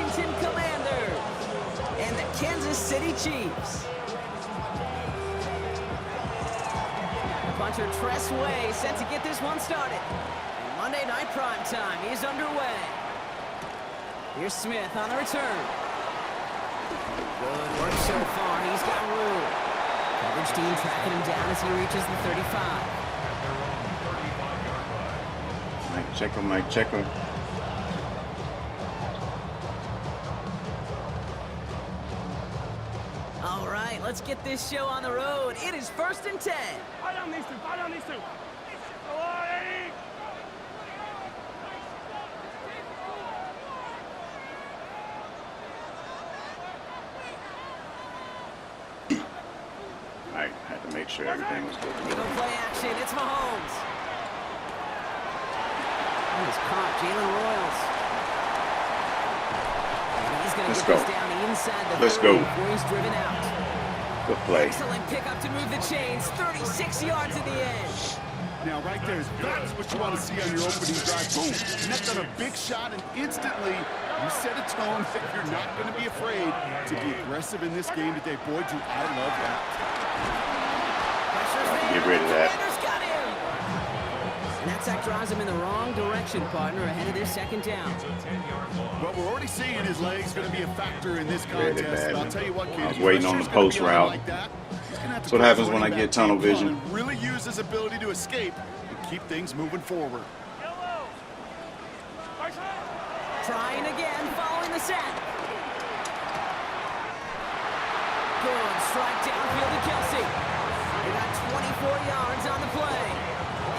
Washington Commanders and the Kansas City Chiefs. Punter Tress Way set to get this one started. Monday Night Prime Time is underway. Here's Smith on the return. Good work so far. He's got room. Coverage team tracking him down as he reaches the 35. Mike checker. All right, let's get this show on the road. It is 1st and 10. Fire down these two. Fire down these two. I had to make sure everything was good. They go play action. It's Mahomes. He's caught Jalen Royals. And he's going to get this down inside the 30 before he's driven out. Good play. Excellent pickup to move the chains. 36 yards at the end. Now, right there, that's what you want to see on your opening drive. Boom. Connect on a big shot, and instantly you set a tone that you're not going to be afraid to be aggressive in this game today. Boy, do I love that. Get rid of that. Got him. And that sack drives him in the wrong direction, partner, ahead of this 2nd down. What we're already seeing his legs going to be a factor in this contest. But I'll tell you what, kid, I was waiting on the post route. like that, That's what happens when I get tunnel vision. Really use his ability to escape and keep things moving forward. Trying again, following the sack. Good strike downfield to Kelsey. They got 24 yards on the play.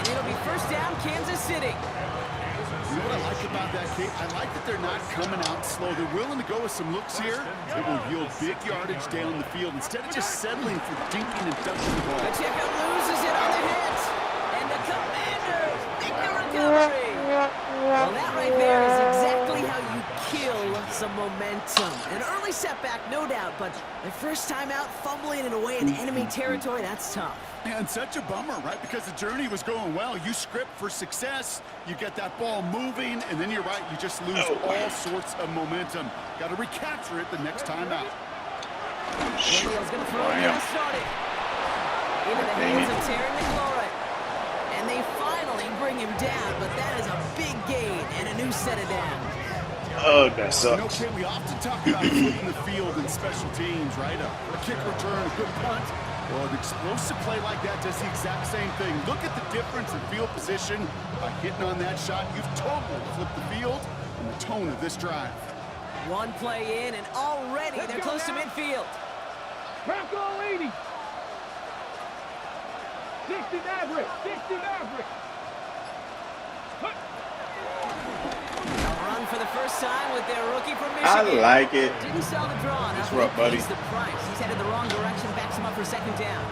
And it'll be 1st down, Kansas City. You know what I like about that, Kate? I like that they're not coming out slow. They're willing to go with some looks here. It will yield big yardage down the field instead of just settling for dinking and ducking the ball. Pacheco loses it on the hit. And the Commanders make the recovery. Well, that right there is exactly how you kill some momentum. An early setback, no doubt, but the first time out, fumbling it away in enemy territory, that's tough. And such a bummer, right? Because the journey was going well. You script for success, you get that ball moving, and then you're right, you just lose all sorts of momentum. Got to recapture it the next time out. Gabriel's going to throw it and start it. Into the hands of Terry McLaurin. And they finally bring him down, but that is a big gain and a new set of downs. Oh, that sucks. You know, we often talk about flipping the field in special teams, right? A kick return, a good punt. Well, an explosive play like that does the exact same thing. Look at the difference in field position. By hitting on that shot, you've totally flipped the field and the tone of this drive. One play in, and already they're close to midfield. Crack all 80. 60 Maverick. 60 Maverick. A run for the first time with their rookie from Michigan. I like it. Didn't sell the draw. It's rough, buddy. The price. He's headed the wrong direction. Backs him up for 2nd down.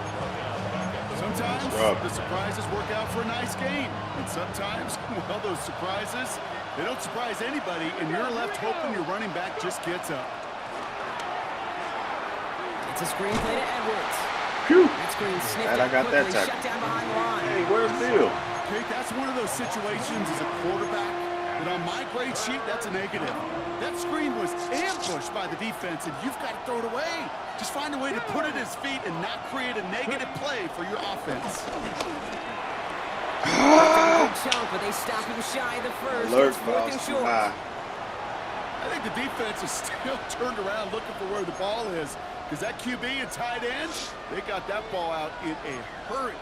Sometimes the surprises work out for a nice game. And sometimes, well, those surprises, they don't surprise anybody, and you're left hoping your running back just gets up. It's a screen play to Edwards. Phew. That screen sniffed Glad I got that quickly, tackle. shut down behind the line. Hey, where's Bill? Okay, that's one of those situations as a quarterback that on my grade sheet, that's a negative. That screen was ambushed by the defense, and you've got to throw it away. Just find a way to put it at his feet and not create a negative play for your offense. Chunk, but they stop him shy of the first. Alert, It's 4th and short. I think the defense is still turned around looking for where the ball is, because that QB and tight end, they got that ball out in a hurry.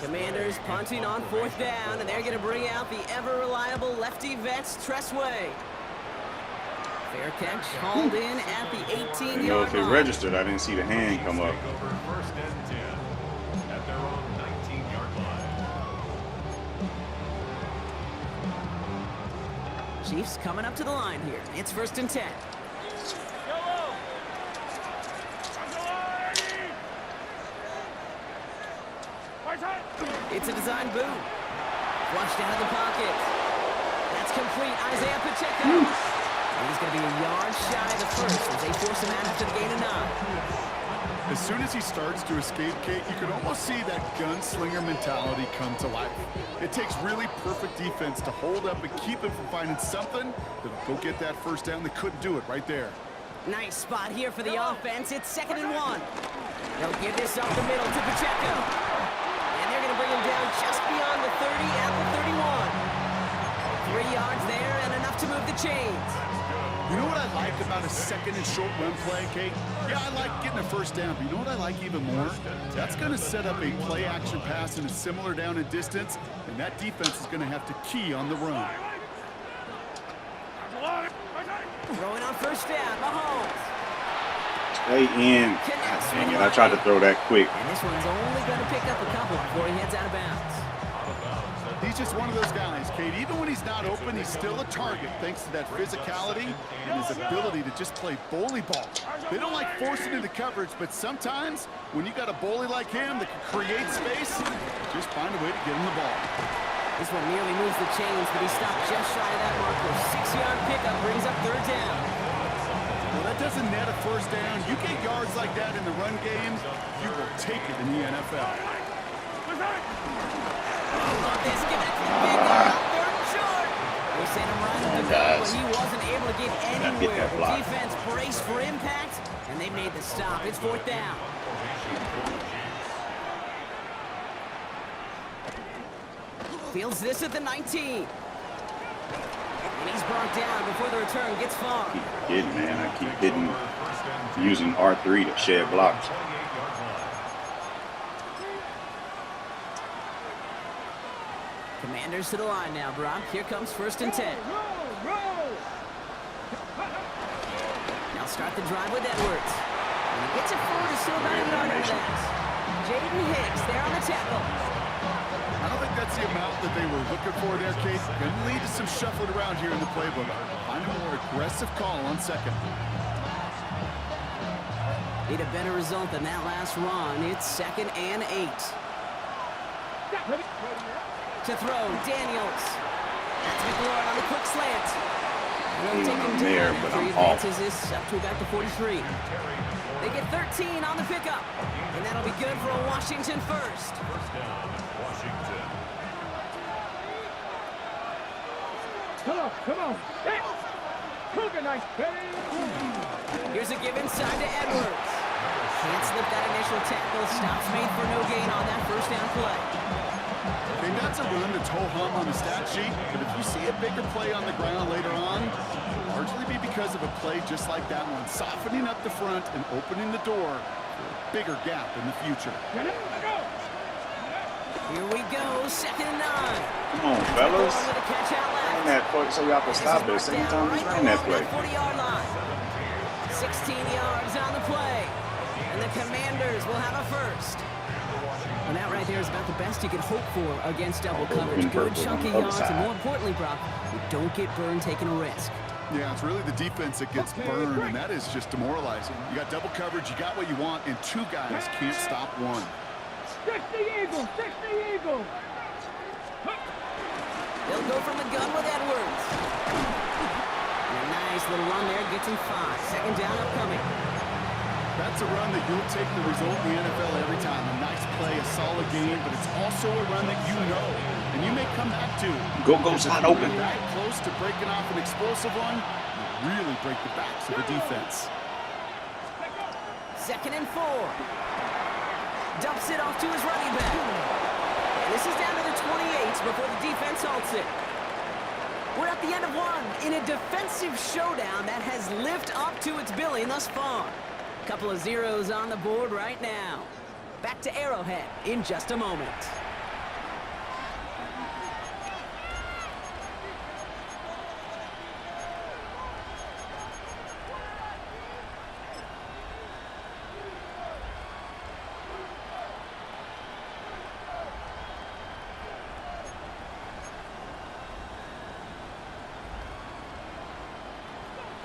Commanders punting on 4th down, and they're going to bring out the ever-reliable lefty vets, Tress Way. Fair catch hauled in at the 18-yard You know, if it line. registered, I didn't see the hand come up. Chiefs coming up to the line here. It's 1st and 10. It's a design boot. Flushed out of the pocket. That's complete. Isaiah Pacheco. He's going to be a yard shy of the first as they force him out after the gain of 9. As soon as he starts to escape, Kate, you can almost see that gunslinger mentality come to life. It takes really perfect defense to hold up and keep him from finding something that'll go get that first down. They couldn't do it right there. Nice spot here for the offense. It's 2nd and 1. They'll give this up the middle to Pacheco. And they're going to bring him down just beyond the 30 at the 31. 3 yards there and enough to move the chains. You know what I like about a 2nd and short run play, Kate? Yeah, I like getting a first down, but you know what I like even more? That's going to set up a play-action pass in a similar down and distance, and that defense is going to have to key on the run. Throwing on first down, Mahomes. Stay in. God dang it, I tried to throw that quick. And this one's only going to pick up a couple before he heads out of bounds. He's just one of those guys, Kate. Even when he's not open, he's still a target thanks to that physicality and his ability to just play bully ball. They don't like forcing into coverage, but sometimes when you got a bully like him that can create space, just find a way to get him the ball. This one nearly moves the chains, but he stopped just shy of that marker. 6-yard pickup brings up 3rd down. Well, that doesn't net a first down. You get yards like that in the run game, you will take it in the NFL. This connected big on 3rd and short. They sent him right at the goal, but he wasn't able to get anywhere. The defense braced for impact, and they made the stop. It's 4th down. Fields this at the 19. And he's brought down before the return gets far. Keep hitting, man. I keep hitting, using R3 to shed blocks. Commanders to the line now, Brock. Here comes 1st and 10. Now start the drive with Edwards. And he gets it forward to still about a yard and less. Jaden Hicks there on the tackle. I don't think that's the amount that they were looking for there, Kate. Going to lead to some shuffling around here in the playbook. Find a more aggressive call on 2nd. Need a better result than that last run. It's 2nd and 8. To throw, Daniels. That's McLaurin on the quick slant. They'll take him there, down but after he I'm off. advances this up to about the 43. They get 13 on the pickup, and that'll be good for a Washington first. Come on. Hey. Cook a nice baby. Here's a give inside to Edwards. Can't slip that initial tackle. Stops made for no gain on that first down play. Okay, that's a run that's ho-hum on the stat sheet, but if you see a bigger play on the ground later on, it'll largely be because of a play just like that one, softening up the front and opening the door for a bigger gap in the future. Here we go, 2nd and 9. Come on, fellas. With a catch out left. Run that play so y'all can stop it. Same time we ran that play. 40-yard line. 16 yards on the play. And the Commanders will have a first. And that right there is about the best you can hope for against double coverage. Good chunky yards, and more importantly, Brock, you don't get burned taking a risk. Yeah, it's really the defense that gets burned, and that is just demoralizing. You got double coverage, you got what you want, and 2 guys can't stop one. 60 Eagles! 60 Eagles! They'll go from the gun with Edwards. And a nice little run there gets him 5. 2nd down upcoming. That's a run that you'll take the result in the NFL every time. A nice play, a solid game, but it's also a run that you know, and you may come back to. Go's not open. That close to breaking off an explosive one, you really break the backs of the defense. 2nd and 4. Dumps it off to his running back. And this is down to the 28 before the defense halts it. We're at the end of one in a defensive showdown that has lived up to its billing thus far. Couple of zeros on the board right now. Back to Arrowhead in just a moment.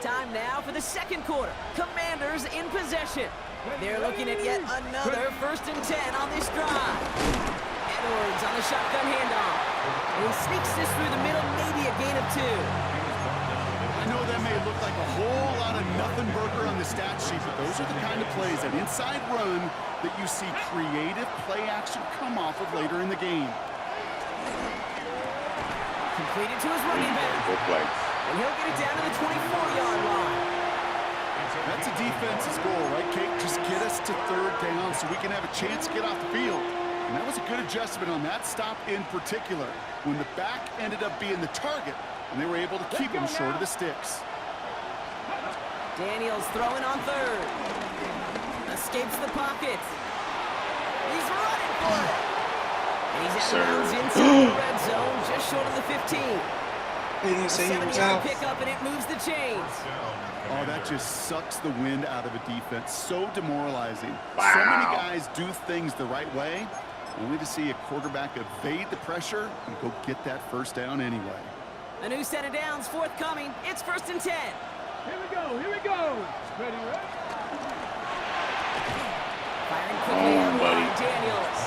Time now for the 2nd quarter. Commanders in possession. They're looking at yet another 1st and 10 on this drive. Edwards on the shotgun handoff. And he sneaks this through the middle, maybe a gain of 2. I know that may look like a whole lot of nothing burger on the stat sheet, but those are the kind of plays, that inside run, that you see creative play action come off of later in the game. Completed to his running back. Good play. And he'll get it down to the 24-yard line. That's a defense's goal, right, Kate? Just get us to third down so we can have a chance to get off the field. And that was a good adjustment on that stop in particular, when the back ended up being the target, and they were able to keep him short of the sticks. Daniels throwing on third. Escapes the pocket. He's running for it. And he's out of bounds inside the red zone, just short of the 15. He didn't say he was 7-yard out. pickup, and it moves the chains. Oh, that just sucks the wind out of a defense. So demoralizing. Wow. So many guys do things the right way, only to see a quarterback evade the pressure and go get that first down anyway. A new set of downs forthcoming. It's 1st and 10. Here we go, here we go. Ready, ready? Firing quickly out buddy. wide, Daniels.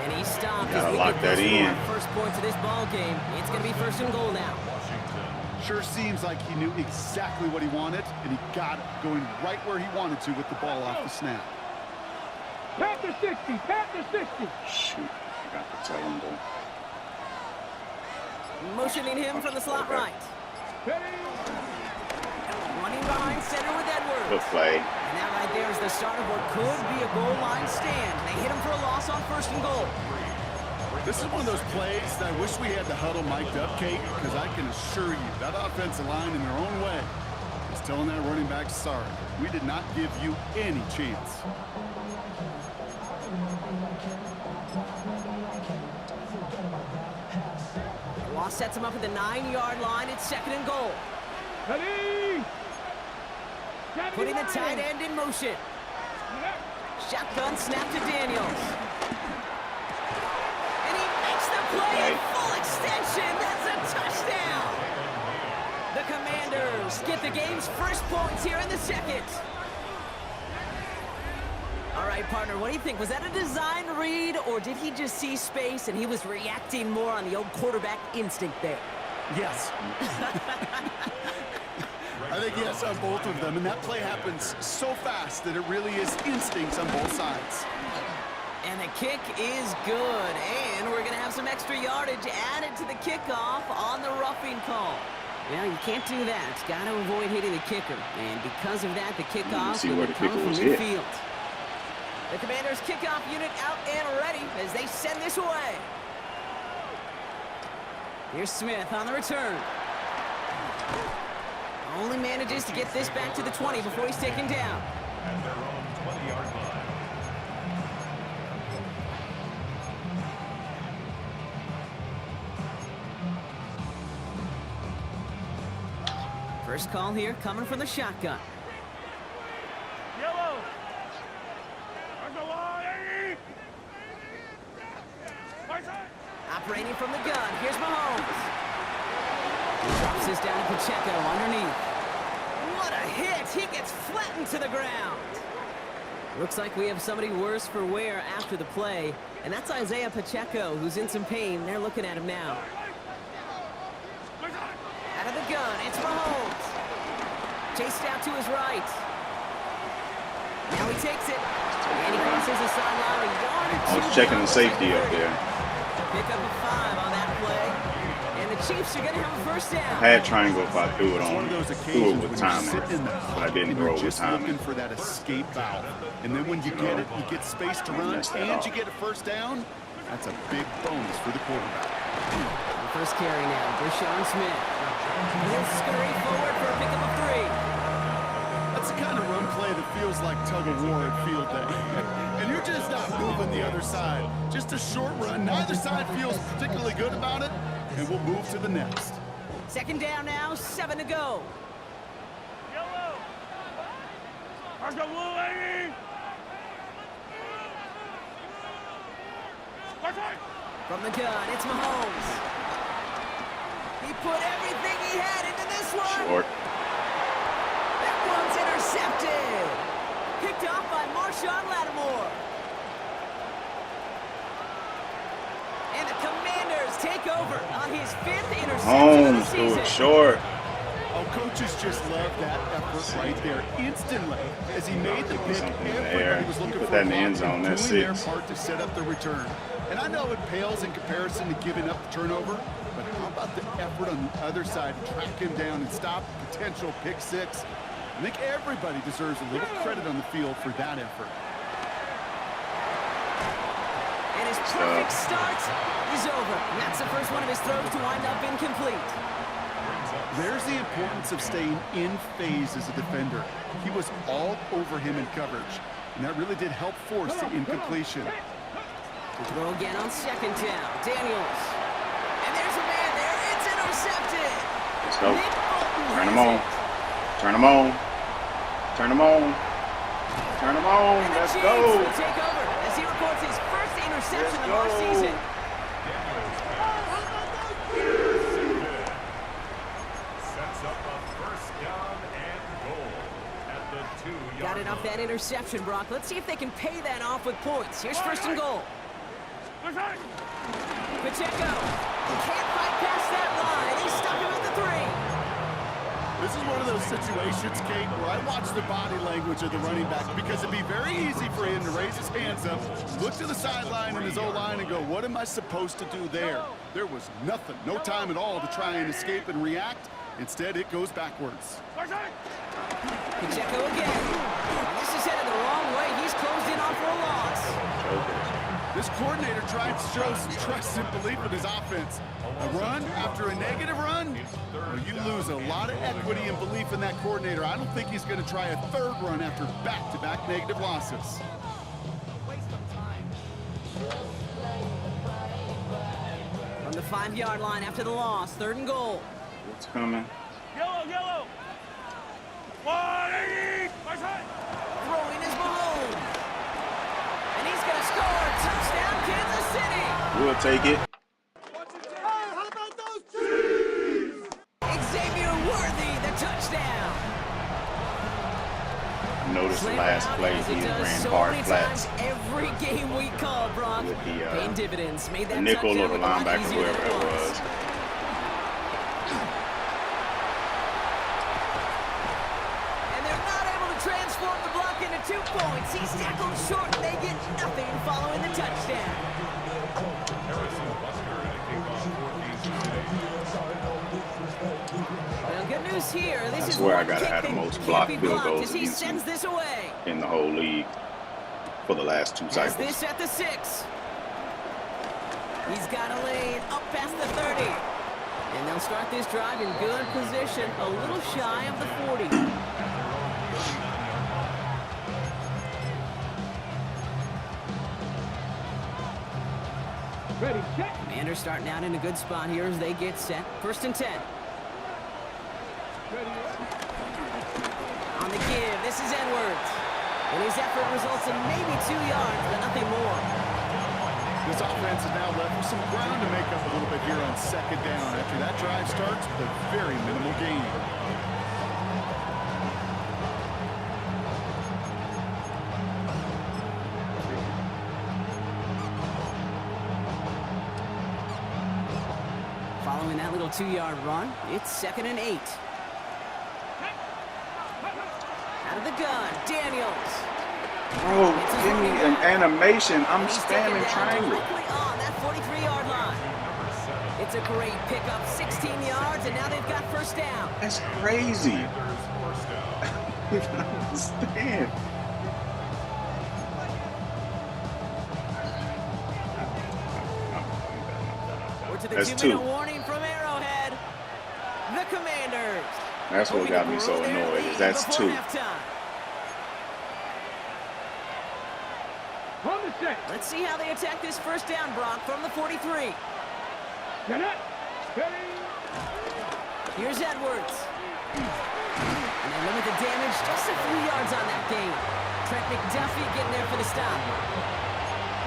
And he stopped as Gotta we lock get that close to in. our first points of this ball game. It's going to be 1st and goal now. Sure seems like he knew exactly what he wanted, and he got it going right where he wanted to with the ball off the snap. Panther 60, Panther 60. Shoot, I got to tell him though. Motioning him from the slot right. Ready? Running behind center with Edwards. Good play. And that right there is the start of what could be a goal line stand. They hit him for a loss on 1st and goal. This is one of those plays that I wish we had the huddle mic'd up, Kate, because I can assure you that offensive line in their own way is telling that running back, sorry, we did not give you any chance. Law sets him up at the 9-yard line. It's 2nd and goal. Ready? Putting the tight end in motion. Shotgun snap to Daniels. And he makes the play in full extension. That's a touchdown. The Commanders get the game's first points here in the 2nd. All right, partner, what do you think? Was that a design read, or did he just see space and he was reacting more on the old quarterback instinct there? Yes. I think yes on both of them, and that play happens so fast that it really is instincts on both sides. And the kick is good, and we're going to have some extra yardage added to the kickoff on the roughing call. Well, you can't do that. Got to avoid hitting the kicker, and because of that, the kickoff will come from midfield. The Commanders' kickoff unit out and ready as they send this away. Here's Smith on the return. Only manages to get this back to the 20 before he's taken down. At their own 20-yard line. First call here coming from the shotgun. Yellow. Operating from the gun, here's Mahomes. He drops this down to Pacheco underneath. What a hit! He gets flattened to the ground. Looks like we have somebody worse for wear after the play, and that's Isaiah Pacheco, who's in some pain. They're looking at him now. Out of the gun, it's Mahomes. Chased out to his right. Now he takes it. And he crosses the sideline a yard or two. I was checking the safety up there. Pick up a 5 on that play. And the Chiefs are going to have a first down. I had triangle if I threw it It's one on, of those threw occasions it with when timing, you sit in the but I didn't and throw you're it with just looking timing. for that escape valve. And then when you get it, you get space to run, messed that and up. you get a first down. That's a big bonus for the quarterback. The first carry now, Deshaun Smith. He'll scurry forward for a pickup of 3. That's the kind of run play that feels like tug-of-war at field day. And you're just not moving the other side. Just a short run. Neither side feels particularly good about it, and we'll move to the next. 2nd down now, 7 to go. Yellow. From the gun, it's Mahomes. He put everything he had into this one. Short. That one's intercepted. Picked off by Marshawn Lattimore. And the Commanders take over on his 5th interception of the Holmes threw season. it short. Oh, coaches just love that effort right there. Instantly, as he made the pick, everybody was looking put for that a in the end block zone. and That's doing their 6. part to set up the return. And I know it pales in comparison to giving up the turnover, but how about the effort on the other side to track him down and stop the potential pick 6? I think everybody deserves a little credit on the field for that effort. And his perfect start is over. And that's the first one of his throws to wind up incomplete. There's the importance of staying in phase as a defender. He was all over him in coverage, and that really did help force the incompletion. To throw again on second down. Daniels. And there's a man there. It's intercepted. Let's go. Nick Bolton Turn him has on. it. Turn him on. Turn him on. Turn him on. And the Let's Chiefs go. will take over as he records his first interception of our season. Sets up a first down and goal at the 2-yard Got it off that interception, Brock. Let's see if they can pay that off with points. Here's first and goal. Pacheco can't fight past that line. He's stuck him at the 3. This is one of those situations, Kate, where I watch the body language of the running back because it'd be very easy for him to raise his hands up, look to the sideline and his O-line and go, what am I supposed to do there? There was nothing, no time at all to try and escape and react. Instead, it goes backwards. Pacheco again. And this is headed the wrong way. He's closed in on for a loss. This coordinator tried to show some trust and belief in his offense. A run after a negative run, well, you lose a lot of equity and belief in that coordinator. I don't think he's going to try a third run after back-to-back negative losses. From the 5-yard line after the loss, third and goal. What's coming? Yellow. Throwing is Mahomes. And he's going to score. Touchdown, Kansas City. We'll take it. Xavier Worthy, the touchdown. I noticed the last play he ran so hard many flats. times every game we call, Brock. With the, Paying dividends. Made that The nickel or touchdown the look a lot linebacker, easier than whoever it was. And they're not able to transform the block into 2 points. He's tackled short. They get nothing following the touchdown. Well, good news here. This is where I one gotta kick have the that most can't blocked be field blocked goals as he against sends me. this away. In the whole league for the last 2 Has cycles. this at the 6. He's got a lane up past the 30. And they'll start this drive in good position, a little shy of the 40. Ready, check. Commanders starting out in a good spot here as they get set. First and 10. On the give, this is Edwards. And his effort results in maybe 2 yards, but nothing more. This offense is now left with some ground to make up a little bit here on second down after that drive starts with a very minimal gain. Following that little 2-yard run, it's 2nd and 8. Out of the gun, Daniels. Bro, give me an animation. I'm He's taken spamming down triangle. directly on that 43-yard line. It's a great pickup, 16 yards, and now they've got first down. That's crazy. I don't understand. We're to the That's 2-minute 2. warning from Arrowhead. The Commanders. That's what hoping got to me so grow their annoyed. lead Is that's before 2. halftime. On the set. Let's see how they attack this first down, Brock, from the 43. Get it. Steady. Here's Edwards. And they limit the damage just a few yards on that gain. Trent McDuffie getting there for the stop.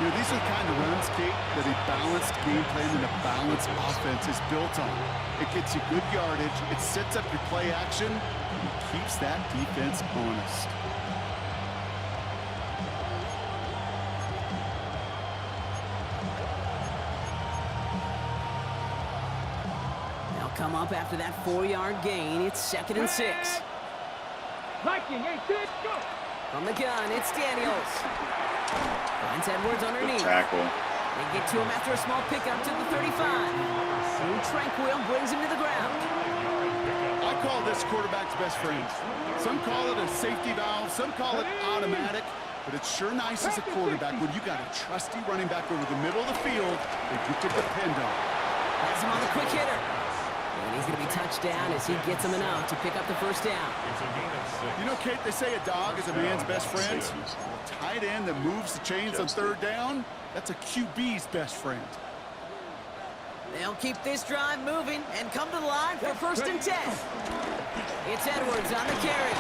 You know, these are the kind of runs, Kate, that a balanced game plan and a balanced offense is built on. It gets you good yardage, it sets up your play action, and it keeps that defense honest. come up after that 4-yard gain. It's 2nd and 6. Viking, hey, kid, go. From the gun, it's Daniels. Finds Edwards Good underneath. tackle. They get to him after a small pickup to the 35. And Tranquil brings him to the ground. I call this quarterback's best friend. Some call it a safety valve, some call it automatic, but it's sure nice as a quarterback when you got a trusty running back over the middle of the field that you can depend on. Has him on the quick hitter. And he's going to be touched down as he gets him enough to pick up the first down. You know, Kate, they say a dog is a man's best friend. A tight end that moves the chains on 3rd down, that's a QB's best friend. They'll keep this drive moving and come to the line for 1st and 10. It's Edwards on the carry.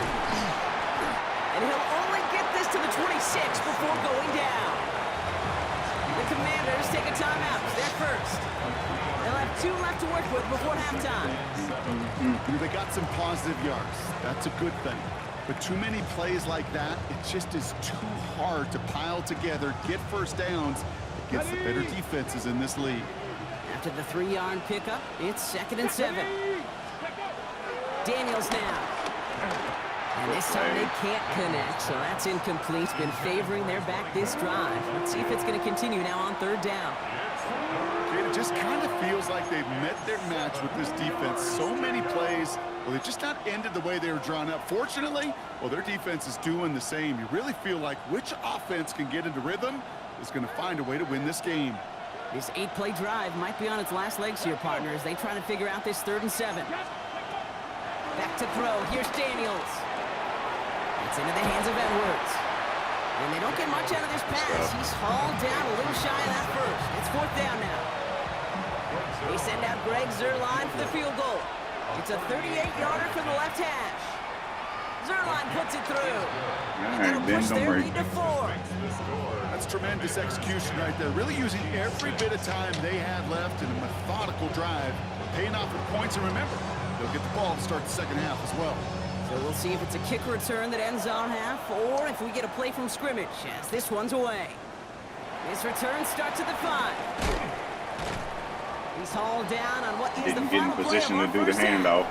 And he'll only get this to the 26 before going down. The Commanders take a timeout. They're first. They'll have 2 left to work with before halftime. They got some positive yards. That's a good thing. But too many plays like that, it just is too hard to pile together, get first downs against the better defenses in this league. After the 3-yard pickup, it's 2nd and 7. Daniels now. And this time they can't connect, so that's incomplete. Been favoring their back this drive. Let's see if it's going to continue now on 3rd down. It just kind of feels like they've met their match with this defense. So many plays, well, they've just not ended the way they were drawn up. Fortunately, well, their defense is doing the same. You really feel like which offense can get into rhythm is going to find a way to win this game. This 8-play drive might be on its last legs here, partner, as they try to figure out this 3rd and 7. Back to throw. Here's Daniels. It's into the hands of Edwards. And they don't get much out of this pass. He's hauled down a little shy of that first. It's 4th down now. They send out Greg Zuerlein for the field goal. It's a 38-yarder from the left hash. Zuerlein puts it through. And that'll push their lead to 4. That's tremendous execution right there. Really using every bit of time they had left in a methodical drive, paying off with points. And remember, they'll get the ball to start the 2nd half as well. So we'll see if it's a kick return that ends on half, or if we get a play from scrimmage, as this one's away. This return starts at the 5. He's hauled down on what is the Didn't get in final position play to of do our the first half. handoff.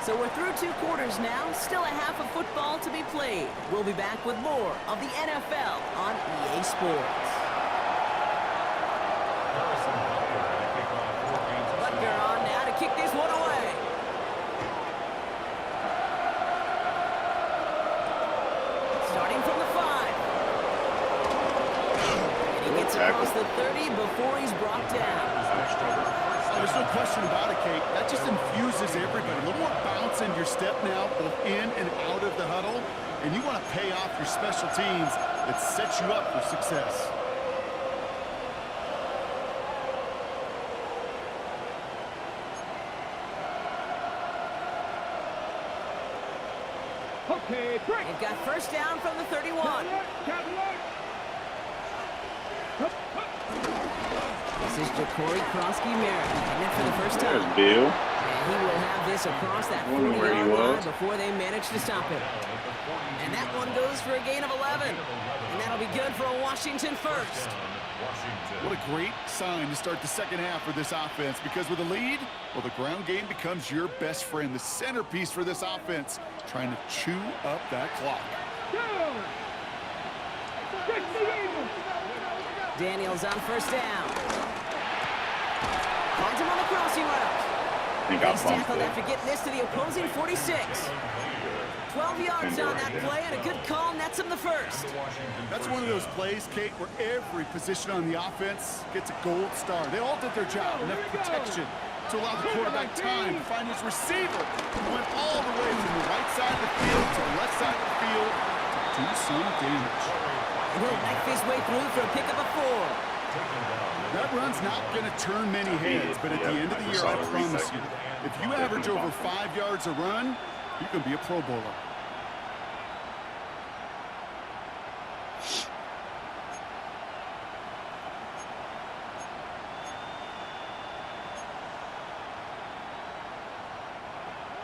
So we're through 2 quarters now, still a half of football to be played. We'll be back with more of the NFL on EA Sports. Butker on now to kick this one away. Starting from the 5. And he gets across the 30 before he's brought down. There's no question about it, Kate. That just infuses everybody. A little more bounce in your step now, both in and out of the huddle. And you want to pay off your special teams that sets you up for success. Okay, break. They've got first down from the 31. This is Ja'Cory Krosky-Merritt getting it for the first time. There's Bill. And he will have this across that Wonder where he 40-yard line was. before they manage to stop him. And that one goes for a gain of 11. And that'll be good for a Washington first. What a great sign to start the 2nd half for this offense, because with a lead, well, the ground game becomes your best friend, the centerpiece for this offense, trying to chew up that clock. Daniels on first down. Finds him on the crossing route. He got He's bumped tackled there. after getting this to the opposing 46. 12 yards on that play, and a good call nets him the first. That's one of those plays, Kate, where every position on the offense gets a gold star. They all did their job, enough protection to allow the quarterback time to find his receiver, who went all the way from the right side of the field to the left side of the field to do some damage. And he'll knife his way through for a pickup of 4. That run's not going to turn many heads, but at the end of the year, I promise you, if you average over 5 yards a run, you can be a Pro Bowler.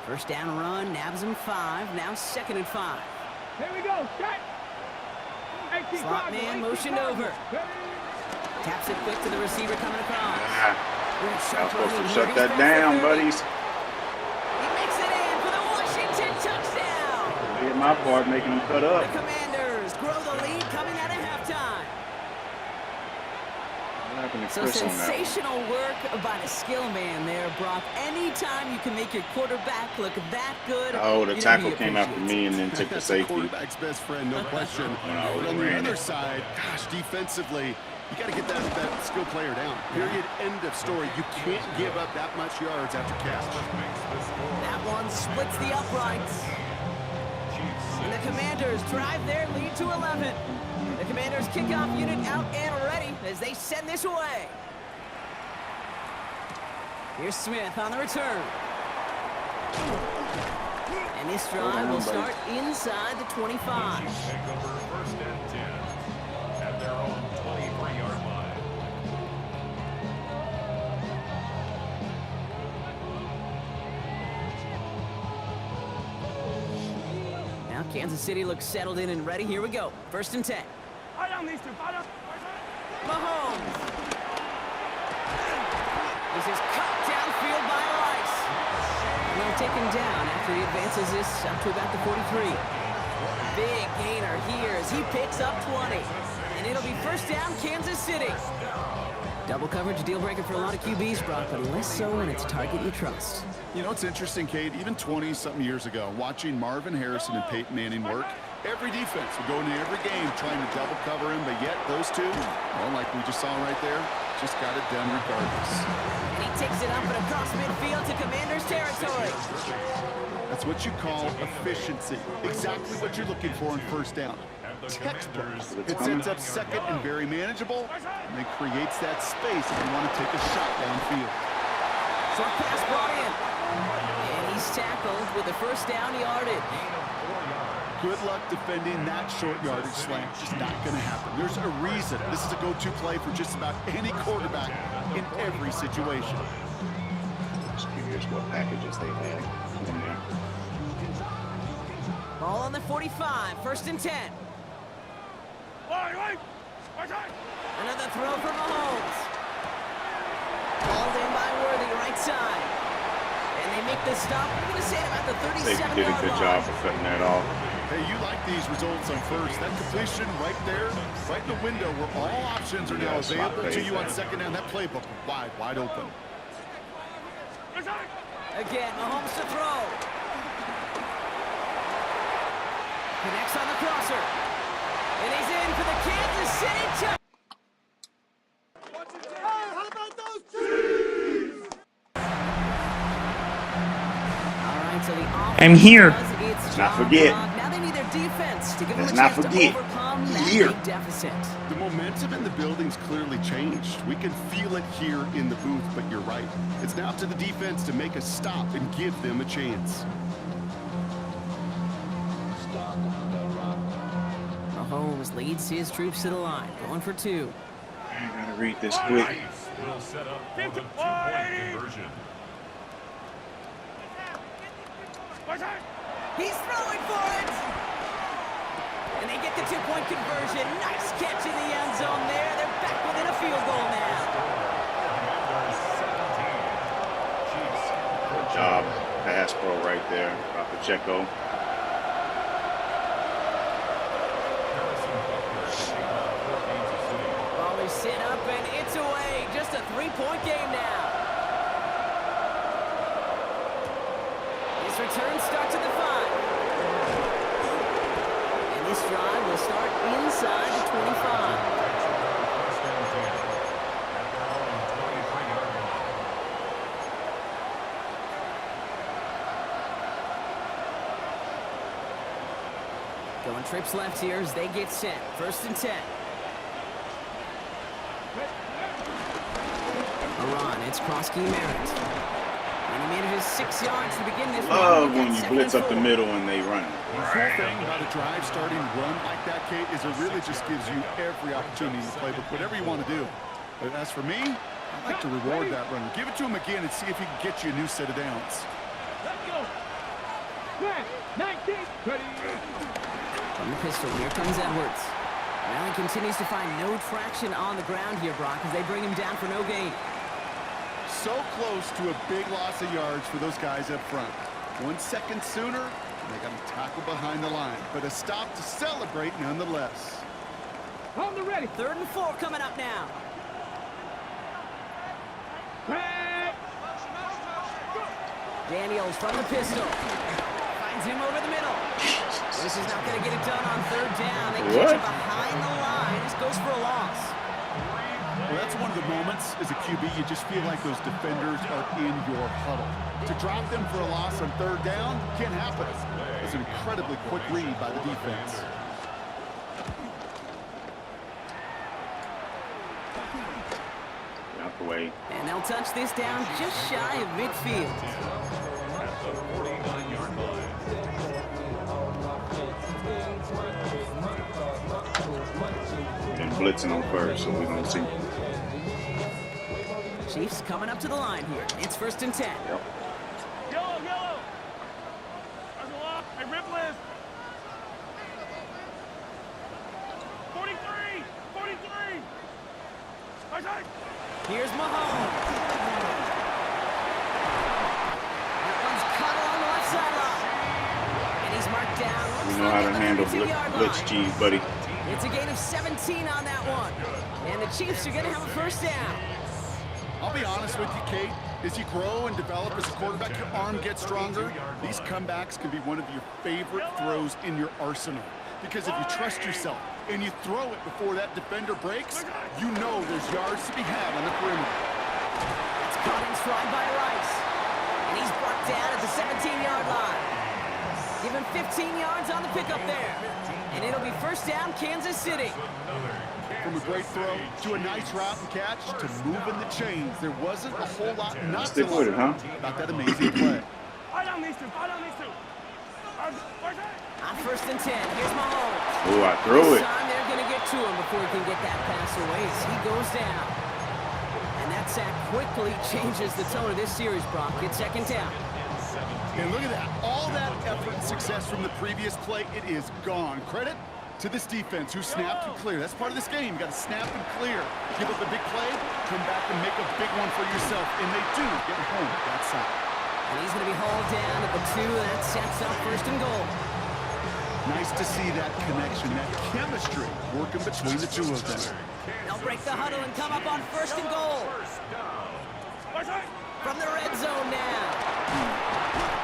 First down run, nabs him 5, now 2nd and 5. Here we go, set. Slot man motioned over. Taps it quick to the receiver coming across. Y'all supposed to shut that down, buddies. He makes it in for the Washington touchdown. Did my part making them cut up. The Commanders grow the lead coming out of halftime. What happened to So Chris on that one? sensational work by the skill man there, Brock. Anytime you can make your quarterback look that good. Oh, the you know tackle he came after me and then took the That's safety. quarterback's best friend, no question. When I But on the overran other it. side, gosh, defensively, you got to get that skill player down. Period. End of story. You can't give up that much yards after catch. That one splits the uprights. And the Commanders drive their lead to 11. The Commanders kickoff unit out and ready as they send this away. Here's Smith on the return. And this drive will start inside the 25. Take over first and 10 at their own 23-yard line. Now Kansas City looks settled in and ready. Here we go. First and 10. Mahomes. This is cut downfield by Rice. And they'll take him down after he advances this up to about the 43. Big gainer here as he picks up 20. And it'll be first down, Kansas City. Double coverage, deal breaker for a lot of QBs, Brock, but less so when it's a target you trust. You know, it's interesting, Kate, even 20-something years ago, watching Marvin Harrison and Peyton Manning work, every defense would go into every game trying to double cover him, but yet those two, well, like we just saw right there, just got it done regardless. And he takes it up and across midfield to Commanders territory. That's what you call efficiency. Exactly what you're looking for in first down. Textbook. It sets up second and very manageable, and it creates that space if you want to take a shot downfield. Short pass brought in. And he's tackled with the first down yardage. Good luck defending that short yardage slant. Just not going to happen. There's a reason. This is a go-to play for just about any quarterback in every situation. Just curious what packages they had in there. Ball on the 45, first and 10. Another throw for Mahomes. Called in by Worthy, right side. And they make the stop. I'm going to say about the Safety 37-yard did a line. good job of cutting that off. Hey, you like these results on first. That completion right there, right in the window where all options are now Yeah, slot available to plays you on there. second down. That playbook wide open. Again, Mahomes to throw. Connects on the crosser. And he's in for the Kansas City touchdown. I'm here. Let's not forget. Now they need their defense to give them Let's a not chance forget. to overcome that Here. big deficit. The momentum in the building's clearly changed. We can feel it here in the booth, but you're right. It's now up to the defense to make a stop and give them a chance. Mahomes leads his troops to the line, going for two. I gotta read this quick. Rice will set up for the two-point conversion. He's throwing for it! And they get the two-point conversion. Nice catch in the end zone there. They're back within a field goal now. Commanders 17. Chiefs Good job. Pass pro right there. Pacheco. Harrison Butker taking on 14 to City. Ball is set up and it's away. Just a three-point game now. This return starts at the 5. And this drive will start inside the 25. First and 10 at their own 23-yard line. Going trips left here as they get set. First and 10. A run. It's Krosky Merritt. And he manages 6 yards to begin this one. Love He when got you second blitz and up the 4. middle and they run. The cool thing about a drive starting run like that, Kate, is it really just gives you every opportunity in the playbook, whatever you want to do. But as for me, I like to reward that runner. Give it to him again and see if he can get you a new set of downs. Let's go. 19, ready. From the pistol, here comes Edwards. Allen continues to find no traction on the ground here, Brock, as they bring him down for no gain. so close to a big loss of yards for those guys up front. 1 second sooner, and they got him tackled behind the line. But a stop to celebrate nonetheless. On the ready. 3rd and 4 coming up now. Back. Daniels from the pistol. Finds him over the middle. This is not going to get it done on 3rd down. They catch him behind the line. This goes for a loss. Well, that's one of the moments as a QB, you just feel like those defenders are in your huddle. To drop them for a loss on 3rd down can't happen. It's an incredibly quick read by the defense. Out the way. And they'll touch this down just shy of midfield. At the 49-yard line. And blitzing on first, so we're gonna see. Chiefs coming up to the line here. It's 1st and 10. Yep. Yellow, yellow. There's a lot. Hey, Ripley's. 43. 43. Okay. Here's Mahomes. That one's caught along the left sideline. And he's marked down. We Looks know how like to at the handle 52-yard blitz line. cheese, buddy. It's a gain of 17 on that one. And the Chiefs are going to have a 1st down. I'll be honest with you, Kate. As you grow and develop as a quarterback, your arm gets stronger. These comebacks can be one of your favorite throws in your arsenal. Because if you trust yourself and you throw it before that defender breaks, you know there's yards to be had on the perimeter. That's caught in stride by Rice. And he's brought down at the 17-yard line. Give him 15 yards on the pickup there. And it'll be 1st down, Kansas City. From a great throw to a nice route and catch to moving the chains, there wasn't a whole lot not to Stick with it, huh? about that amazing play. I don't need to. I don't need to. On 1st and 10, here's Mahomes. Oh, I throw This it. time they're going to get to him before he can get that pass away as he goes down. And that sack quickly changes the tone of this series, Brock. It's 2nd down. And look at that. All that effort and success from the previous play, it is gone. Credit to this defense who snapped and cleared. That's part of this game. You got to snap and clear. Give up a big play, come back and make a big one for yourself. And they do get home with that sack. And he's going to be hauled down at the 2. That sets up 1st and goal. Nice to see that connection, that chemistry working between the two of them. They'll break the huddle and come up on 1st and goal. From the red zone now.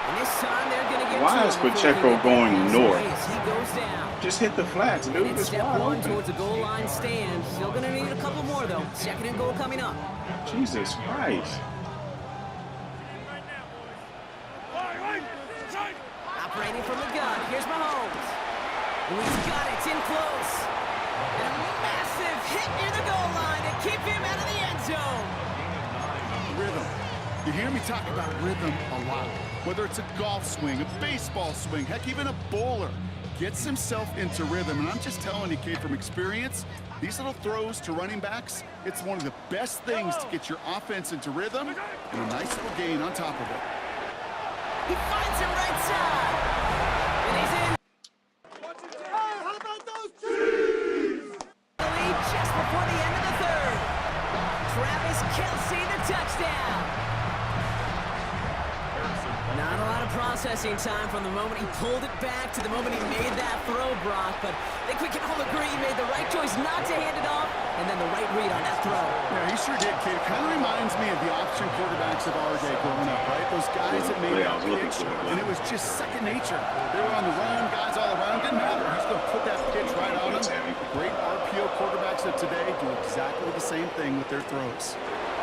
And this time they're going to get Why to is him before Pacheco he can get that going pass north? away as he goes down. Just hit the flats, dude. And it's It's step wide 1 open. towards a goal line stand. Still going to need a couple more, though. 2nd and goal coming up. Jesus Christ. Operating from the gun. Here's Mahomes. And he's got it. It's in close. And a massive hit near the goal line to keep him out of the end zone. Rhythm. You hear me talk about rhythm a lot. Whether it's a golf swing, a baseball swing, heck, even a bowler gets himself into rhythm. And I'm just telling you, kid, from experience, these little throws to running backs, it's one of the best things to get your offense into rhythm and a nice little gain on top of it. He finds him right side. And he's in. How about those Chiefs? The lead just before the end of the 3rd. Travis Kelce, the touchdown. Not a lot of processing time from the moment he pulled it back to the moment he made that throw, Brock. But I think we can all agree he made the right choice not to hand it off, and then the right read on that throw. Yeah, he sure did, kid. It kind of reminds me of the option quarterbacks of our day growing up, right? Those guys that made Yeah, I that was looking pitch, for it. and it was just second nature. They were on the run, guys all around. Didn't matter. He's going to put that pitch right on them. The great RPO quarterbacks of today do exactly the same thing with their throws.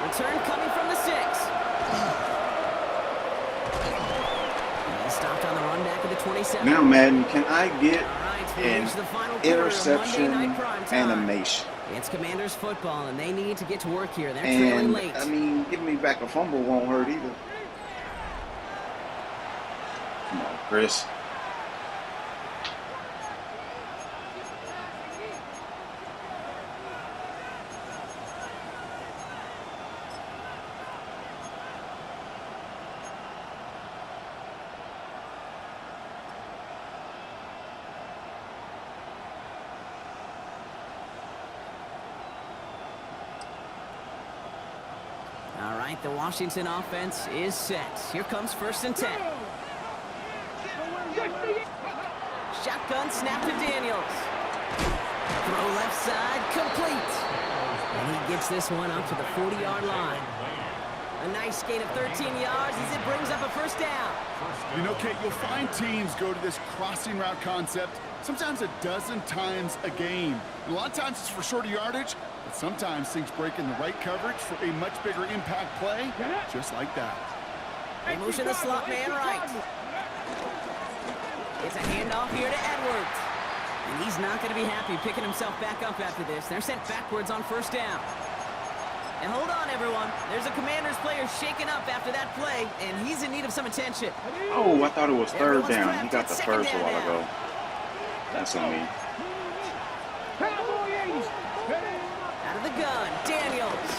Return coming from the 6. Stopped on the run back at the 27. Now, Madden, can I get All right, an here's the final quarter of interception Monday Night Prime Time. animation? It's Commanders football, and they need to get to work here. They're trailing And, late. I mean, giving me back a fumble won't hurt either. Come on, Chris. right, the Washington offense is set. Here comes 1st and 10. Shotgun snap to Daniels. Throw left side, complete. And he gets this one up to the 40-yard line. A nice gain of 13 yards as it brings up a 1st down. You know, Kate, you'll find teams go to this crossing route concept sometimes a dozen times a game. And a lot of times it's for shorter yardage, but sometimes things break in the right coverage for a much bigger impact play, just like that. They motion the slot man right. It's a handoff here to Edwards. And he's not going to be happy picking himself back up after this. They're sent backwards on 1st down. And hold on, everyone. There's a Commanders player shaken up after that play, and he's in need of some attention. Oh, I thought it was 3rd Everyone's down. prepped. He got It's the 2nd first a down while now. ago. That's on me. Out of the gun, Daniels.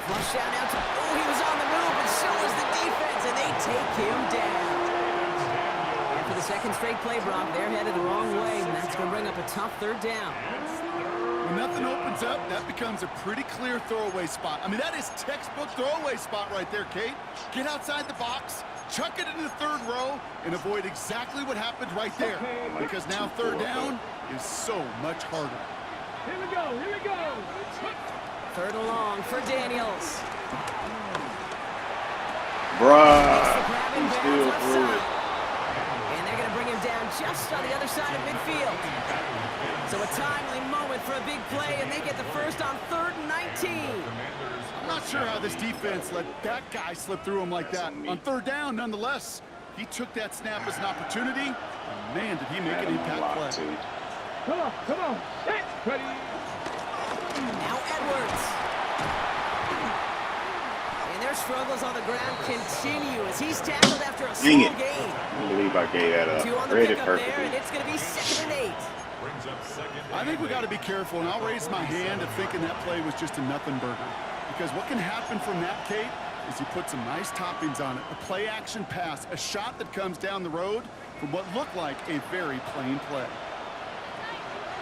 Flush out now to, oh, he was on the move, and so was the defense, and they take him down. And for the 2nd straight play, Brock, they're headed the wrong way, and that's going to bring up a tough 3rd down. When nothing opens up, that becomes a pretty clear throwaway spot. I mean, that is textbook throwaway spot right there, Kate. Get outside the box, chuck it into the 3rd row, and avoid exactly what happened right there. Because now 3rd down is so much harder. Here we go, here we go. 3rd and long for Daniels. Bruh, he still threw it. And they're going to bring him down just on the other side of midfield. So a timely moment for a big play, and they get the 1st on 3rd and 19. I'm not sure how this defense let that guy slip through him like that. On 3rd down, nonetheless, he took that snap as an opportunity, and man, did he make an impact play. Come on. Set. Ready. Now Edwards. And their struggles on the ground continue as he's tackled after a small Dang it. gain. I believe I gave that 2 on up. the Read it pickup there, and perfectly. it's going to be 2nd and 8. Brings up 2nd. I think we got to be careful, and I'll raise my hand of thinking that play was just a nothing burger. Because what can happen from that, Kate, is you put some nice toppings on it. A play-action pass, a shot that comes down the road from what looked like a very plain play.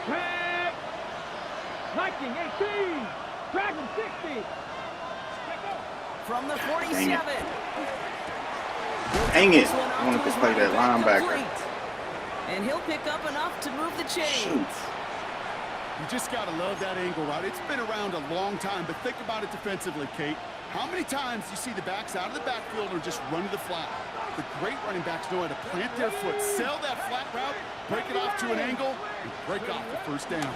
Track. Viking 18. Dragon 60. From the 47. Dang it. This one I off wanted to to his play that running back, linebacker. complete. And he'll pick up enough to move the chains. Shoot. You just got to love that angle route. It's been around a long time, but think about it defensively, Kate. How many times do you see the backs out of the backfield or just run to the flat? The great running backs know how to plant their foot, sell that flat route, break it off to an angle, and break off the 1st down.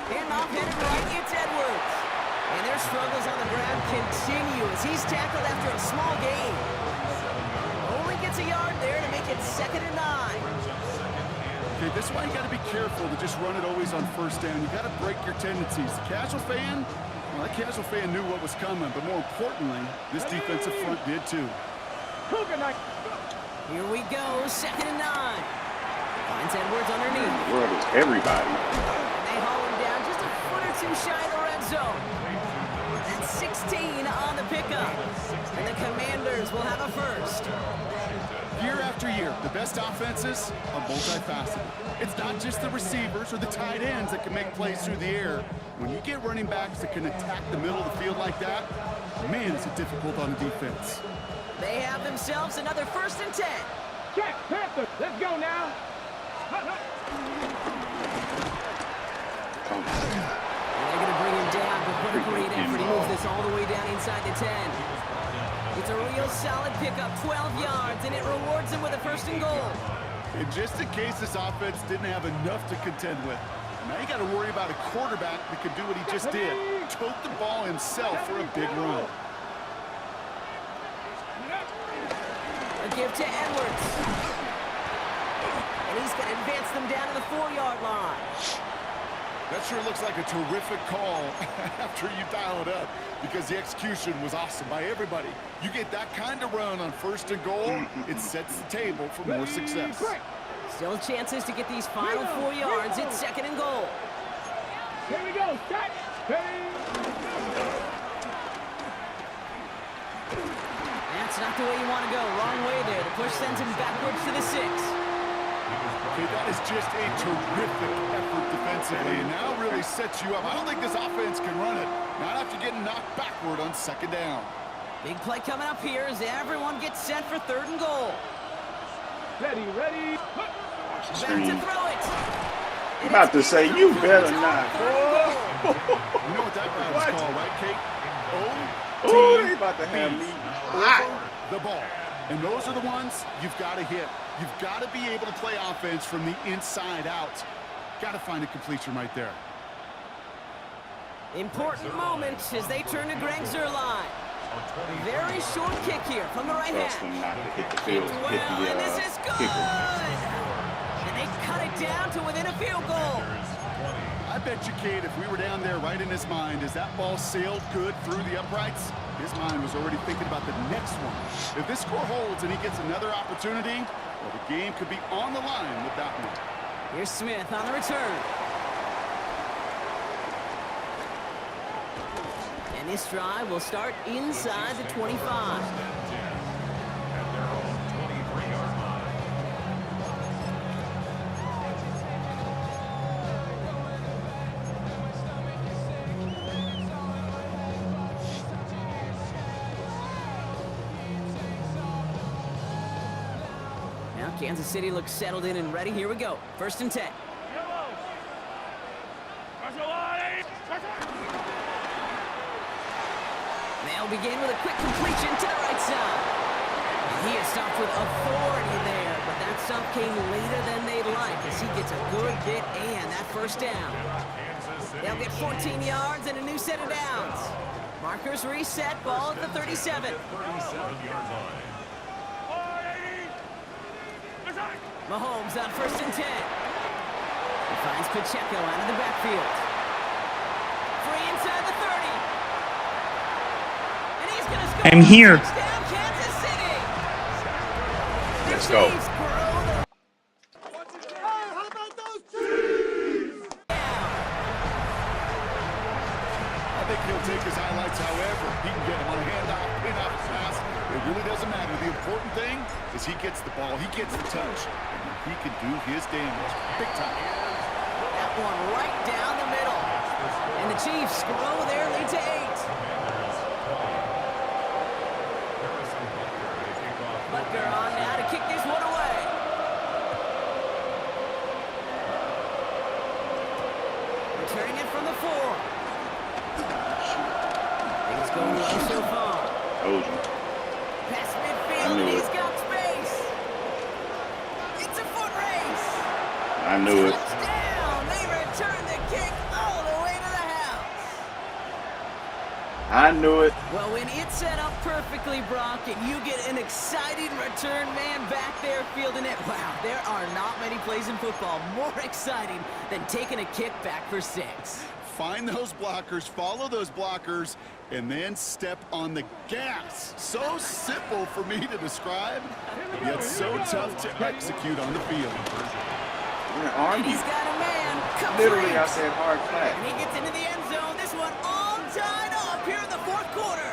Handoff headed right, it's Edwards. And their struggles on the ground continue as he's tackled after a small gain. Only gets a yard there to make it 2nd and 9. Okay, this is why you got to be careful to just run it always on 1st down. You got to break your tendencies. The casual fan, well, that casual fan knew what was coming, but more importantly, this defensive front did too. Here we go, 2nd and 9. Finds Edwards underneath. The world is everybody. And they haul him down just a foot or 2 shy of the red zone. And 16 on the pickup. And the Commanders will have a 1st. Year after year, the best offenses are multifaceted. It's not just the receivers or the tight ends that can make plays through the air. When you get running backs that can attack the middle of the field like that, man, is it difficult on the defense. They have themselves another 1st and 10. Check. Panther. Let's go now. And they're going to bring him down, but what a great effort. He moves this all the way down inside the 10. It's a real solid pickup, 12 yards, and it rewards him with a 1st and goal. And just in case this offense didn't have enough to contend with, now you got to worry about a quarterback that could do what he just did. Tote the ball himself for a big run. A give to Edwards. And he's going to advance them down to the 4-yard line. That sure looks like a terrific call after you dial it up, because the execution was awesome by everybody. You get that kind of run on 1st and goal, it sets the table for more success. Still chances to get these final 4 yards. It's 2nd and goal. Here we go. Set. That's not the way you want to go. Wrong way there. The push sends him backwards to the 6. Okay, that is just a terrific effort defensively, and now really sets you up. I don't think this offense can run it, not after getting knocked backward on 2nd down. Big play coming up here as everyone gets set for 3rd and goal. Ready, ready. Watch the Back to screen. throw it. I'm about to say, you better not. You know what that route is called, right, Kate? Oh, they about to have me hot. The ball. And those are the ones you've got to hit. You've got to be able to play offense from the inside out. Got to find a completion right there. Important moment as they turn to Greg Zuerlein. A very short kick here from the right Trust hand. them not to hit the field, Well, hit and this is the good. kicker. And they cut it down to within a field goal. I bet you, Kate, if we were down there right in his mind, as that ball sailed good through the uprights, his mind was already thinking about the next one. If this score holds and he gets another opportunity, well, the game could be on the line with that one. Here's Smith on the return. And this drive will start inside the 25. Now Kansas City looks settled in and ready. Here we go. 1st and 10. They'll begin with a quick completion to the right side. He is stopped with authority there, but that stop came later than they'd like as he gets a good bit and that 1st down. They'll get 14 yards and a new set of downs. Markers reset, ball at the 37. Mahomes on 1st and 10. He finds Pacheco out of the backfield. Free inside the 30. And he's going to score. I'm here. Touchdown, Kansas City. Let's go. Chiefs grow the I think he'll take his highlights however he can get them on a handoff, pin-off, pass. It really doesn't matter. The important thing is he gets the ball, he gets the touch, and he can do his damage big time. That one right down the middle. And the Chiefs grow their lead to 8. Butker on now to kick this one away. Returning it from the 4. Things going low so far. Told you. Past I midfield, knew and he's it. got space. It's a foot race. I knew it. Touchdown! They return the kick all the way to the house. I knew it. Well, when it's set up perfectly, Brock, and you get an exciting return man back there fielding it, wow, there are not many plays in football more exciting than taking a kick back for 6. Find those blockers, follow those blockers, and then step on the gas. So simple for me to describe, yet so tough to execute on the field. Where are And you? he's got a man. Literally, I Complete. said hard And flat. he gets into the end zone. This one all tied up here in the 4th quarter.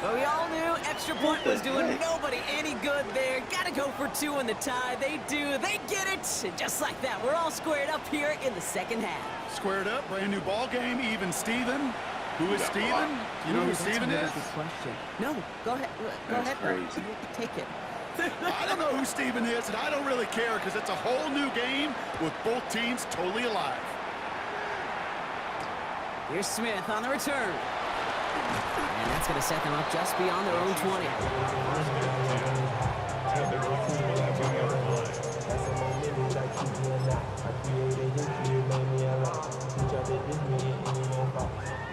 But we all knew extra point was doing nobody any good there. Got to go for 2 in the tie. They do. They get it. And just like that, we're all squared up here in the 2nd half. Squared up, brand new ball game, even Steven. Who is Steven? You know who Steven is? Question. No, go ahead. Go That's ahead. crazy. Take it. I don't know who Steven is, and I don't really care because it's a whole new game with both teams totally alive. Here's Smith on the return. And that's going to set them up just beyond their own 20.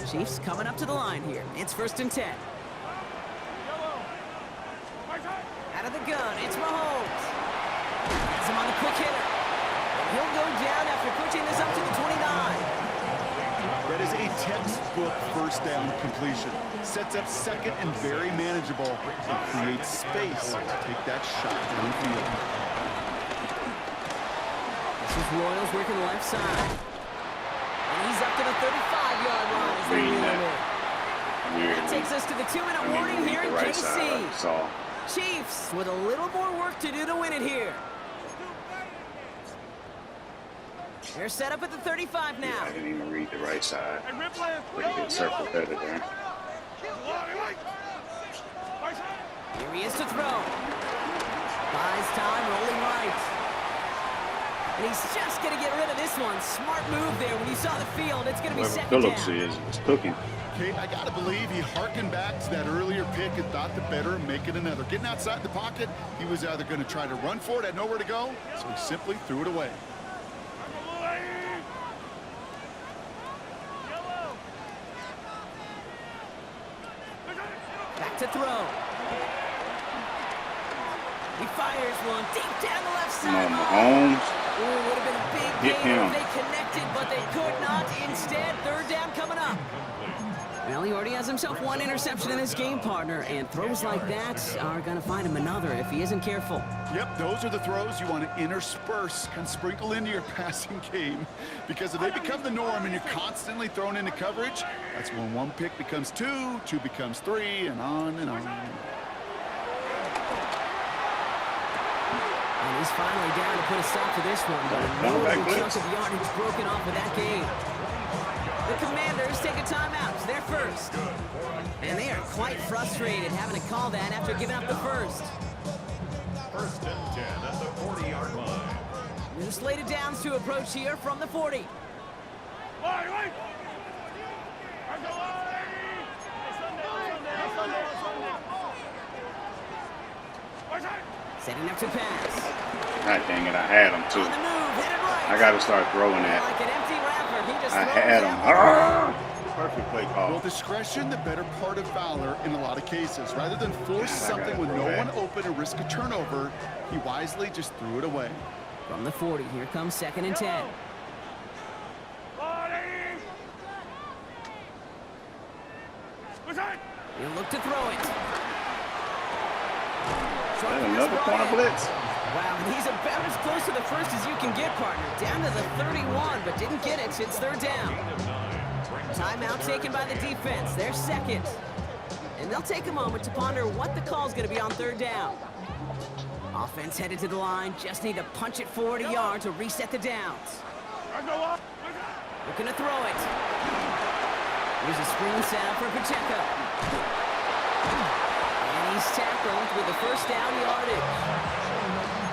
Chiefs coming up to the line here. It's 1st and 10. Out of the gun, it's Mahomes. Has him on the quick hitter. And he'll go down after pushing this up to the 29. That is a textbook first down completion. Sets up second and very manageable and creates space to take that shot downfield. This is Royals working the left side. And he's up to the 35-yard line as they Reading reel that. him in. That takes us to the 2-minute warning here in the right KC. side. I saw. Chiefs with a little more work to do to win it here. They're set up at the 35 now. I didn't even read the right side. Pretty good circle better there. Here he is to throw. Buys time, rolling right. And he's just going to get rid of this one. Smart move there. When you saw the field, it's going to be Whoever second Phillips down. is cooking. Kate, I got to believe he harkened back to that earlier pick and thought the better make it another. Getting outside the pocket, he was either going to try to run for it, had nowhere to go, so he simply threw it away. Back to throw. He fires one deep down the left side. Mahomes. Ooh, would have been a big Hit game him. if they connected, but they could not. Instead, third down coming up. Well, he already has himself one interception in his game, partner, and throws like that are going to find him another if he isn't careful. Yep, those are the throws you want to intersperse and sprinkle into your passing game, because if they become the norm and you're constantly thrown into coverage, that's when one pick becomes two, two becomes three, and on and on. And he's finally down to put a stop to this one, but a notable chunk of yardage broken off of that game. The Commanders take a timeout. They're first. And they are quite frustrated having to call that after giving up the first. First and 10 at the 40-yard line. New slated downs to approach here from the 40. Setting up to pass. God dang it, I had him On too. the move, headed right. I got to start throwing that. Like an empty wrapper, he just I throws had it him. out. Perfect play Well, call. discretion, the better part of valor in a lot of cases. Rather than force something with no one open and risk a turnover, he wisely just threw it away. From the 40, here comes second and 10. He'll look to throw it. Is that another corner blitz? Wow, and he's about as close to the first as you can get, partner. Down to the 31, but didn't get it. It's third down. Timeout taken by the defense. They're second. And they'll take a moment to ponder what the call's going to be on third down. Offense headed to the line. Just need to punch it forward a yard to reset the downs. Looking to throw it. Here's a screen set up for Pacheco. And he's tackled with the first down yardage.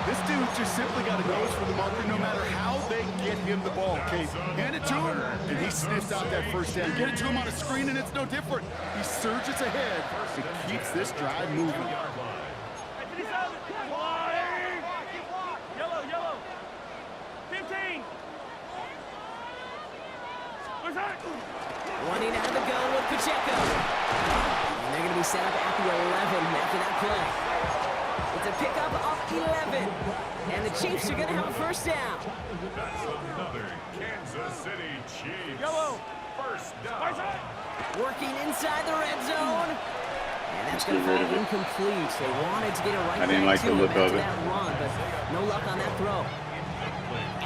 This dude just simply got a nose for the marker no matter how they get him the ball. Okay, hand it to him, and he sniffs out that first down. Get it to him on a screen, and it's no different. He surges ahead and keeps this drive moving. Yellow. 15. Running out of the gun with Pacheco. And they're going to be set up at the 11 after that play. It's a pickup of 11. And the Chiefs are going to have a first down. That's another Kansas City Chiefs. First down. Working inside the red zone. And that's going to fall incomplete. They wanted to get it right I didn't back like to the him look after of it. that run, but no luck on that throw.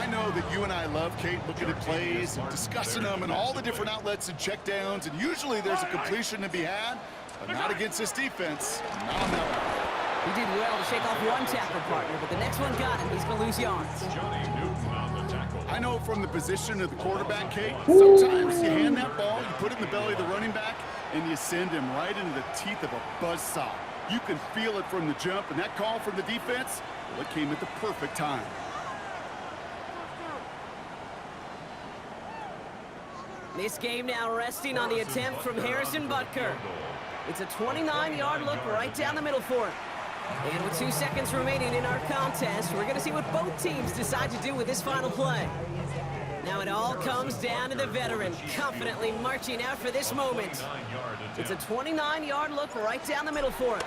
I know that you and I love, Kate, looking at plays and discussing them and all the different outlets and checkdowns, and usually there's a completion to be had, but not against this defense. Not on that one. He did well to shake off one tackle, partner, but the next one got him. He's going to lose yards. Johnny Newton on the tackle. I know from the position of the quarterback, Kate, sometimes you hand that ball, you put it in the belly of the running back, and you send him right into the teeth of a buzzsaw. You can feel it from the jump, and that call from the defense, well, it came at the perfect time. This game now resting on the attempt from Harrison Butker. It's a 29-yard look right down the middle for him. And with 2 seconds remaining in our contest, we're going to see what both teams decide to do with this final play. Now it all comes down to the veteran, confidently marching out for this moment. It's a 29-yard look right down the middle for him.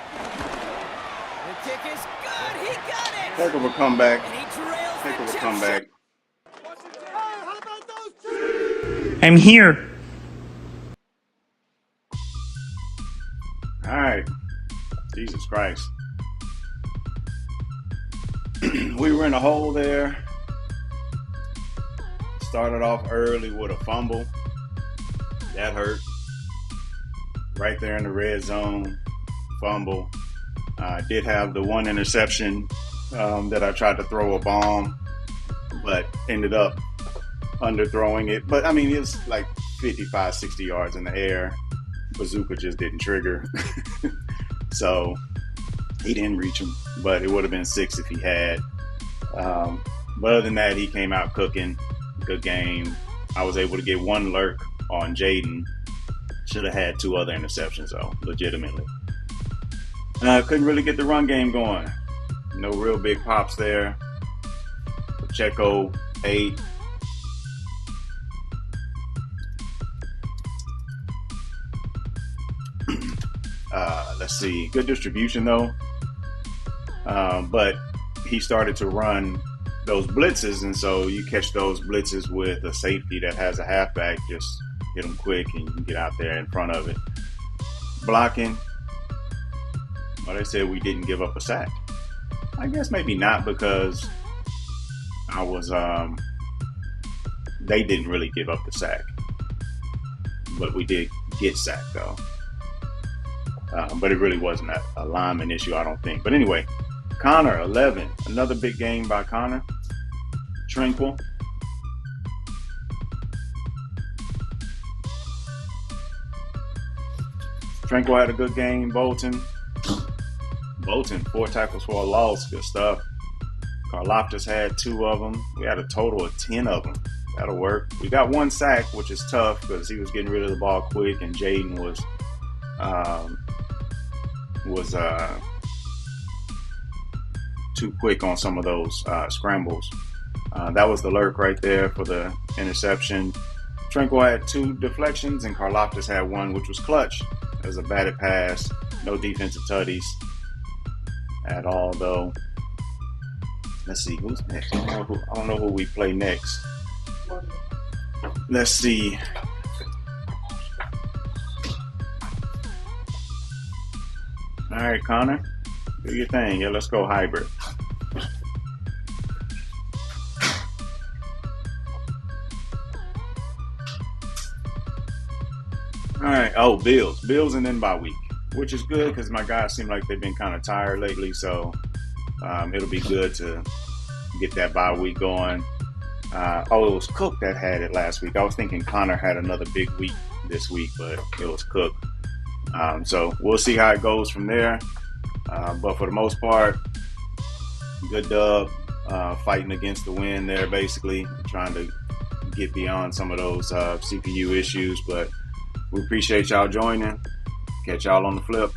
The kick is good. He got it. Heck of a comeback. And he trails Heck of a the comeback. I'm here. All right. Jesus Christ. We were in a hole there. Started off early with a fumble. That hurt. Right there in the red zone. Fumble. Did have the one interception that I tried to throw a bomb, but ended up underthrowing it. But I mean, it's like 55, 60 yards in the air. Bazooka just didn't trigger. So He didn't reach him, but it would have been 6 if he had. But other than that, he came out cooking. Good game. I was able to get 1 lurk on Jaden. Should have had 2 other interceptions, though, legitimately. Couldn't really get the run game going. No real big pops there. Pacheco, 8. Let's see. Good distribution, though. But he started to run those blitzes, and so you catch those blitzes with a safety that has a halfback, just hit them quick and you can get out there in front of it. Blocking, well, they said we didn't give up a sack. I guess maybe not, because I was they didn't really give up the sack, but we did get sacked though. But it really wasn't a lineman issue, I don't think. But anyway, Connor, 11. Another big game by Connor. Tranquil. Tranquil had a good game. Bolton, 4 tackles for a loss. Good stuff. Karlaftis had 2 of them. We had a total of 10 of them. That'll work. We got 1 sack, which is tough because he was getting rid of the ball quick, and Jaden was too quick on some of those scrambles. That was the lurk right there for the interception. Tranquil had 2 deflections, and Karlaftis had 1, which was clutch. It was a batted pass. No defensive tutties at all, though. Let's see, who's next? I don't know who we play next. Let's see. All right, Connor, do your thing. Yeah, let's go hybrid. All right. Oh, Bills and then bye week, which is good because my guys seem like they've been kind of tired lately. So it'll be good to get that bye week going. It was Cook that had it last week. I was thinking Connor had another big week this week, but it was Cook. So we'll see how it goes from there. But for the most part, good dub, fighting against the wind there, basically trying to get beyond some of those CPU issues. But we appreciate y'all joining. Catch y'all on the flip.